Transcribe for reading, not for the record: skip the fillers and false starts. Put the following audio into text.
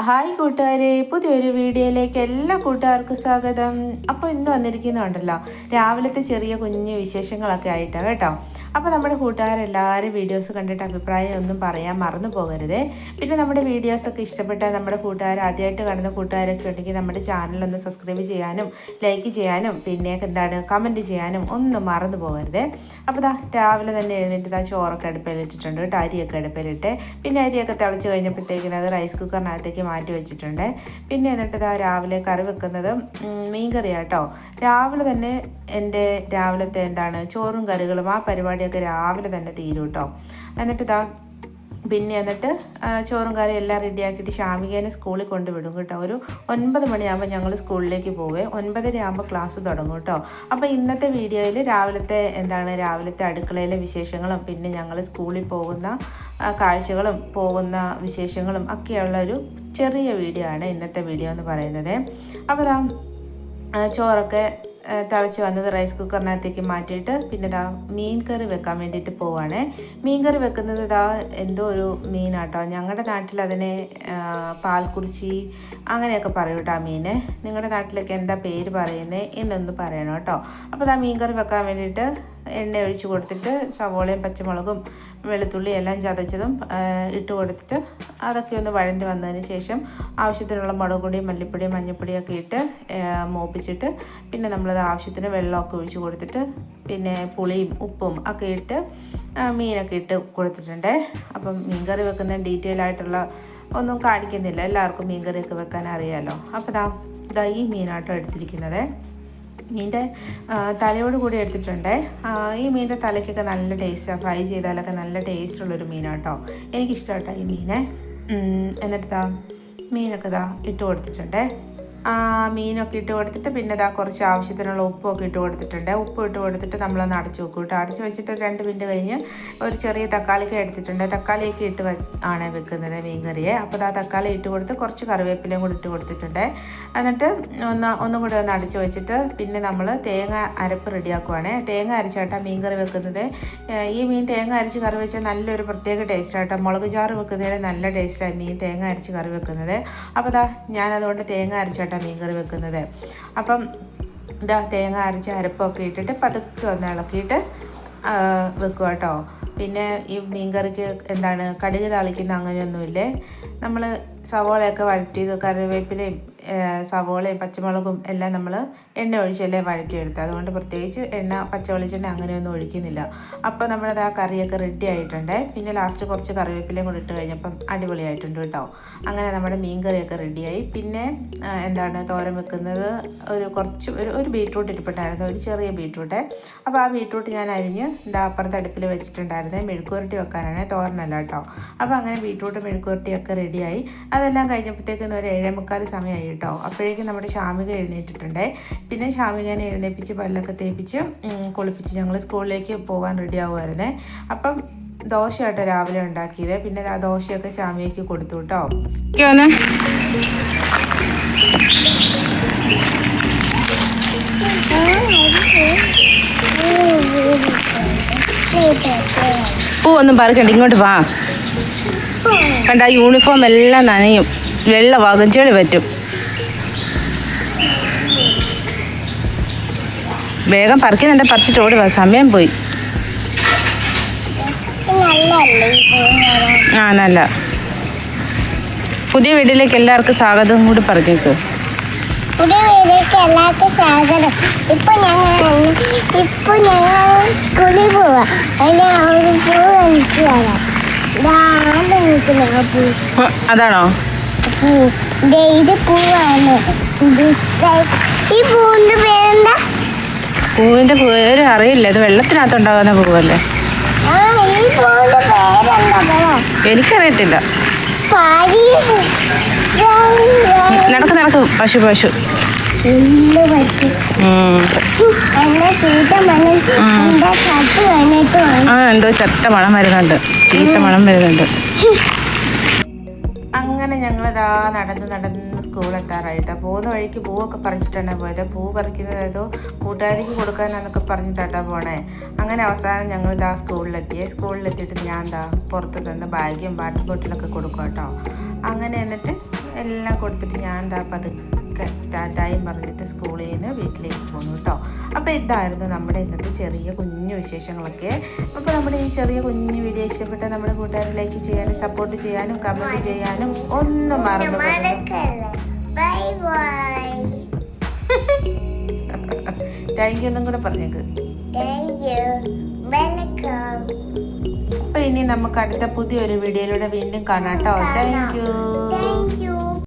Hi കൂട്ടുകാരെ, പുതിയൊരു വീഡിയോയിലേക്ക് എല്ലാ കൂട്ടുകാർക്കും സ്വാഗതം. അപ്പോൾ ഇന്ന് വന്നിരിക്കുന്നുണ്ടല്ലോ രാവിലത്തെ ചെറിയ കുഞ്ഞു വിശേഷങ്ങളൊക്കെ ആയിട്ടാണ് കേട്ടോ. അപ്പോൾ നമ്മുടെ കൂട്ടുകാരെല്ലാവരും വീഡിയോസ് കണ്ടിട്ട് അഭിപ്രായം ഒന്നും പറയാൻ മറന്നു പോകരുതേ. പിന്നെ നമ്മുടെ വീഡിയോസൊക്കെ ഇഷ്ടപ്പെട്ടാൽ നമ്മുടെ കൂട്ടുകാർ ആദ്യമായിട്ട് കാണുന്ന കൂട്ടുകാരൊക്കെ ഉണ്ടെങ്കിൽ നമ്മുടെ ചാനലൊന്ന് സബ്സ്ക്രൈബ് ചെയ്യാനും ലൈക്ക് ചെയ്യാനും പിന്നെ കമൻറ്റ് ചെയ്യാനും ഒന്നും മറന്നു പോകരുതേ. അപ്പോൾ രാവിലെ തന്നെ എഴുന്നേറ്റ് ചോറൊക്കെ അടുപ്പിലിട്ടിട്ടുണ്ട് കേട്ടോ, അരിയൊക്കെ അടുപ്പിലിട്ട്. പിന്നെ അരിയൊക്കെ തിളച്ച് കഴിഞ്ഞപ്പോഴത്തേക്കിന് അത് റൈസ് കുക്കറിനകത്തേക്ക് മാറ്റി വെച്ചിട്ടുണ്ട്. പിന്നെ എന്നിട്ട് രാവിലെ കറി വെക്കുന്നത് മീൻ കറിയാട്ടോ. രാവിലെ തന്നെ എൻ്റെ രാവിലത്തെ ചോറും കറികളും ആ പരിപാടിയൊക്കെ രാവിലെ തന്നെ തീരും കേട്ടോ. എന്നിട്ട് ചോറും കറി എല്ലാം റെഡിയാക്കിയിട്ട് ഷാമികേനെ സ്കൂളിൽ കൊണ്ടുവിടും കേട്ടോ. ഒരു 9 മണിയാകുമ്പോൾ ഞങ്ങൾ സ്കൂളിലേക്ക് പോവേ, 9:30 ആകുമ്പോൾ ക്ലാസ് തുടങ്ങും കേട്ടോ. അപ്പോൾ ഇന്നത്തെ വീഡിയോയിൽ രാവിലത്തെ അടുക്കളയിലെ വിശേഷങ്ങളും പിന്നെ ഞങ്ങൾ സ്കൂളിൽ പോകുന്ന കാഴ്ചകളും പോകുന്ന വിശേഷങ്ങളും ഒക്കെയുള്ളൊരു ചെറിയ വീഡിയോ ആണ് ഇന്നത്തെ വീഡിയോ എന്ന് പറയുന്നത്. അപ്പോൾ ചോറൊക്കെ തിളച്ച് വന്നത് റൈസ് കുക്കറിനകത്തേക്ക് മാറ്റിയിട്ട് പിന്നെ മീൻ കറി വെക്കാൻ വേണ്ടിയിട്ട് പോവാണ്. മീൻ കറി വെക്കുന്നത് എന്തോ ഒരു മീനാട്ടോ. ഞങ്ങളുടെ നാട്ടിൽ അതിനെ പാൽക്കുറിച്ചി അങ്ങനെയൊക്കെ പറയും കേട്ടോ. ആ മീന് നിങ്ങളുടെ നാട്ടിലൊക്കെ എന്താ പേര് പറയുന്നത് എന്നൊന്ന് പറയണം കേട്ടോ. അപ്പോൾ മീൻ കറി വെക്കാൻ വേണ്ടിയിട്ട് എണ്ണ ഒഴിച്ച് കൊടുത്തിട്ട് സവോളയും പച്ചമുളകും വെളുത്തുള്ളി എല്ലാം ചതച്ചതും ഇട്ട് കൊടുത്തിട്ട് അതൊക്കെ ഒന്ന് വഴണ്ടി വന്നതിന് ശേഷം ആവശ്യത്തിനുള്ള മുളക് പൊടിയും മല്ലിപ്പൊടിയും മഞ്ഞൾപ്പൊടിയൊക്കെ ഇട്ട് മൂപ്പിച്ചിട്ട് പിന്നെ നമ്മളത് ആവശ്യത്തിന് വെള്ളമൊക്കെ ഒഴിച്ച് കൊടുത്തിട്ട് പിന്നെ പുളിയും ഉപ്പും ഒക്കെ ഇട്ട് മീനൊക്കെ ഇട്ട് കൊടുത്തിട്ടുണ്ട്. അപ്പം മീൻ കറി വെക്കുന്ന ഡീറ്റെയിൽ ആയിട്ടുള്ള ഒന്നും കാണിക്കുന്നില്ല, എല്ലാവർക്കും മീൻ കറിയൊക്കെ വെക്കാൻ അറിയാമല്ലോ. അപ്പോൾ ഈ മീനാട്ടോ എടുത്തിരിക്കുന്നത്. മീൻ്റെ തലയോട് കൂടി എടുത്തിട്ടുണ്ട്. ഈ മീൻ്റെ തലയ്ക്കൊക്കെ നല്ല ടേസ്റ്റാണ്, ഫ്രൈ ചെയ്താലൊക്കെ നല്ല ടേസ്റ്റുള്ളൊരു മീനാട്ടോ. എനിക്കിഷ്ടമാട്ടോ ഈ മീനെ. എന്നിട്ട് മീനൊക്കെ ഇട്ട് കൊടുത്തിട്ടുണ്ട്. മീനൊക്കെ ഇട്ട് കൊടുത്തിട്ട് പിന്നെ കുറച്ച് ആവശ്യത്തിനുള്ള ഉപ്പൊക്കെ ഇട്ട് കൊടുത്തിട്ടുണ്ട്. ഉപ്പ് ഇട്ട് കൊടുത്തിട്ട് നമ്മളൊന്ന് അടച്ച് വെക്കും കേട്ടോ. അടച്ച് വെച്ചിട്ട് 2 മിനിറ്റ് കഴിഞ്ഞ് ഒരു ചെറിയ തക്കാളിക്ക് എടുത്തിട്ടുണ്ട്. തക്കാളിയൊക്കെ ഇട്ട് ആണ് വെക്കുന്നത് മീൻ കറിയെ. അപ്പോൾ തക്കാളി ഇട്ട് കൊടുത്ത് കുറച്ച് കറിവേപ്പിലയും കൂടി ഇട്ട് കൊടുത്തിട്ടുണ്ട്. എന്നിട്ട് ഒന്നും കൂടി ഒന്ന് അടച്ച് വെച്ചിട്ട് പിന്നെ നമ്മൾ തേങ്ങ അരപ്പ് റെഡിയാക്കുവാണ്. തേങ്ങ അരച്ചാട്ടോ മീൻ കറി വെക്കുന്നത്. ഈ മീൻ തേങ്ങ അരച്ച് കറി വെച്ചാൽ നല്ലൊരു പ്രത്യേക ടേസ്റ്റാട്ടോ. മുളക് ചാറ് വെക്കുന്നതിന് നല്ല ടേസ്റ്റാണ് മീൻ തേങ്ങ അരച്ച് കറി വെക്കുന്നത്. അപ്പോൾ ഞാനതുകൊണ്ട് തേങ്ങ അരച്ചാട്ടോ മീൻ കറി വെക്കുന്നത്. അപ്പം തേങ്ങ അരച്ച് അരപ്പൊക്കെ ഇട്ടിട്ട് പതുക്കെ ഒന്ന് ഇളക്കിയിട്ട് വെക്കുക കേട്ടോ. പിന്നെ ഈ മീൻ കറിക്ക് കടുക് താളിക്കുന്ന അങ്ങനെയൊന്നുമില്ലേ. നമ്മൾ സവോളയൊക്കെ വഴറ്റിയത് കറിവേപ്പിലയും സവോളയും പച്ചമുളകും എല്ലാം നമ്മൾ എണ്ണ ഒഴിച്ചല്ലേ വഴറ്റിയെടുത്ത്. അതുകൊണ്ട് പ്രത്യേകിച്ച് പച്ച വെളിച്ചെണ്ണ അങ്ങനെയൊന്നും ഒഴിക്കുന്നില്ല. അപ്പോൾ നമ്മളത് ആ കറിയൊക്കെ റെഡി ആയിട്ടുണ്ട്. പിന്നെ ലാസ്റ്റ് കുറച്ച് കറിവേപ്പിലയും കൂടി ഇട്ട് കഴിഞ്ഞപ്പം അടിപൊളിയായിട്ടുണ്ട് കേട്ടോ. അങ്ങനെ നമ്മുടെ മീൻ കറിയൊക്കെ റെഡിയായി. പിന്നെ തോരൻ വെക്കുന്നത് ഒരു ബീട്രൂട്ട് ഇരിപ്പുണ്ടായിരുന്നു, ഒരു ചെറിയ ബീട്രൂട്ട്. അപ്പോൾ ആ ബീട്രൂട്ട് ഞാൻ അരിഞ്ഞ് അപ്പുറത്ത് അടുപ്പിൽ വെച്ചിട്ടുണ്ടായിരുന്നത് മെഴുക്കുവരട്ടി വെക്കാനാണ്, തോരനല്ല കേട്ടോ. അപ്പോൾ അങ്ങനെ ബീട്രൂട്ട് മെഴുക്കുവരട്ടിയൊക്കെ റെഡിയായി. അതെല്ലാം കഴിഞ്ഞപ്പോഴത്തേക്കും ഒരു 7:45 സമയമായി കേട്ടോ. അപ്പോഴേക്കും നമ്മുടെ ഷാമിക എഴുന്നേറ്റിട്ടുണ്ട്. പിന്നെ ഷാമികനെ എഴുന്നേപ്പിച്ച് പല്ലൊക്കെ തേപ്പിച്ച് കുളിപ്പിച്ച് ഞങ്ങൾ സ്കൂളിലേക്ക് പോകാൻ റെഡി ആവുമായിരുന്നേ. അപ്പം ദോശയാട്ടോ രാവിലെ ഉണ്ടാക്കിയത്. പിന്നെ ആ ദോശയൊക്കെ ഷാമികയ്ക്ക് കൊടുത്തു കേട്ടോ. പൂവൊന്നും പറക്കണ്ട, ഇങ്ങോട്ട് വാ. കണ്ട യൂണിഫോം എല്ലാം നനയും, വെള്ളമാകും, ചെളി പറ്റും. വേഗം പറിക്കുന്നുണ്ട്, പറിച്ചിട്ട് ഓടുക, സമയം പോയി. നല്ല പുതിയ വീട്ടിലേക്ക് എല്ലാവർക്കും സ്വാഗതം കൂടി പറഞ്ഞേക്ക്. പുതിയ വീട്ടിലേക്ക് എല്ലാവർക്കും സ്വാഗതം. ഇപ്പൊ ഞങ്ങൾ സ്കൂളിൽ പോവാ. ഒരു പൂ കഴിച്ചു വരാം. അതാണോ ഇത് പൂവാണ്. ഈ പൂവിന്റെ പേരെന്താ? പൂവിന്റെ പേര് അറിയില്ല, ഇത് വെള്ളത്തിനകത്തുണ്ടാകുന്ന പൂവല്ലേ. ഈ പൂവിന്റെ പേരെന്താ? എനിക്കറിയത്തില്ല. നടക്കും പശു എന്തോ ചത്ത മണം വരുന്നുണ്ട്, ചീത്ത മണം വരുന്നുണ്ട്. അങ്ങനെ ഞങ്ങളിതാ നടന്ന് സ്കൂളെത്താറായിട്ടാണ്. പോകുന്ന വഴിക്ക് പൂവൊക്കെ പറിച്ചിട്ടാണ് പോയത്. പൂ പറിക്കുന്നത് ഏതോ കൂട്ടുകാരിക്ക് കൊടുക്കാനാന്നൊക്കെ പറഞ്ഞിട്ടാണ് പോണേ. അങ്ങനെ അവസാനം ഞങ്ങളിതാ സ്കൂളിലെത്തിയിട്ട് ഞാൻ പുറത്ത് നിന്ന് ബാഗും വാട്ടർ ബോട്ടിലൊക്കെ കൊടുക്കും കേട്ടോ. അങ്ങനെ എന്നിട്ട് എല്ലാം കൊടുത്തിട്ട് ഞാൻ എന്താ പതുക്കെ ടാറ്റായും പറഞ്ഞിട്ട് സ്കൂളിൽ നിന്ന് വീട്ടിലേക്ക് പോന്നു കേട്ടോ. അപ്പോൾ ഇതായിരുന്നു നമ്മുടെ ഇന്നത്തെ ചെറിയ കുഞ്ഞു വിശേഷങ്ങളൊക്കെ. അപ്പോൾ നമ്മുടെ ഈ ചെറിയ കുഞ്ഞു വീഡിയോ ഇഷ്ടപ്പെട്ട നമ്മുടെ കൂട്ടുകാരെ ലൈക്ക് ചെയ്യാനും സപ്പോർട്ട് ചെയ്യാനും കമൻറ്റ് ചെയ്യാനും ഒന്നും മറന്നു താങ്ക് യു എന്നും കൂടെ പറഞ്ഞേക്ക്. അപ്പോൾ ഇനി നമുക്ക് അടുത്ത പുതിയൊരു വീഡിയോയിലൂടെ വീണ്ടും കാണാം കേട്ടോ. Thank you.